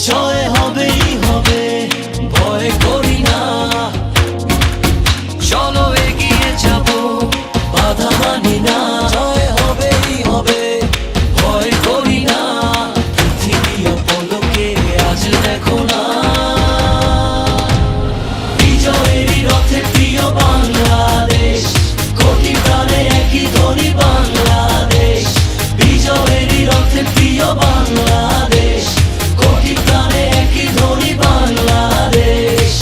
জয় হবেই হবে, ভয় করি না। চলো এগিয়ে যাব, বাধা মানি না। জয় হবেই হবে, ভয় করি না। পৃথিবী পলকে আজ দেখো না, বিজয়েরই রথে প্রিয় বাংলাদেশ, কোটি প্রাণে একই ধ্বনি বাংলাদেশ। বিজয়েরই রথে প্রিয় বাংলাদেশ, কোটি প্রাণে একই ধ্বনি বাংলাদেশ।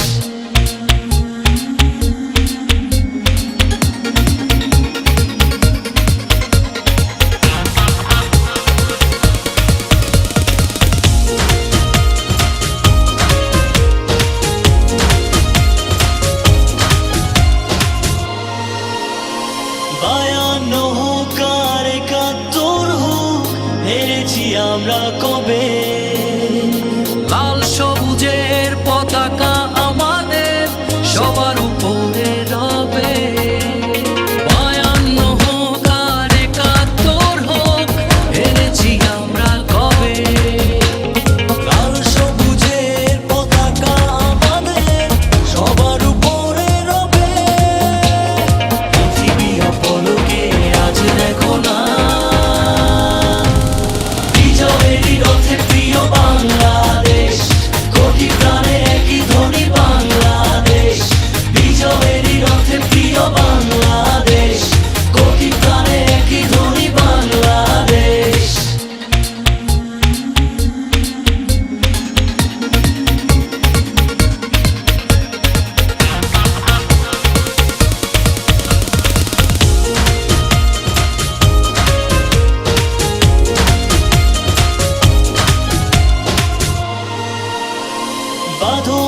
বায়ান্ন হোক আর ৭১ হোক, হেরেছি আমরা কবে? লাল সবুজের পতাকা আমাদের সবার উপরে রবে। বায়ান্ন হোক আর ৭১ হোক, হেরেছি আমরা কবে? লাল সবুজের পতাকা আমাদের সবার উপরে রবে। পৃথিবী পলকে আজ দেখো না, বিজয়েরই রথে প্রিয় বাংলাদেশ, কোটি প্রাণে একই ধ্বনি বাংলাদেশ। বিজয়েরই রথে প্রিয় বাংলাদেশ, কোটি প্রাণে একই ধ্বনি বাংলাদেশ। বাঁধো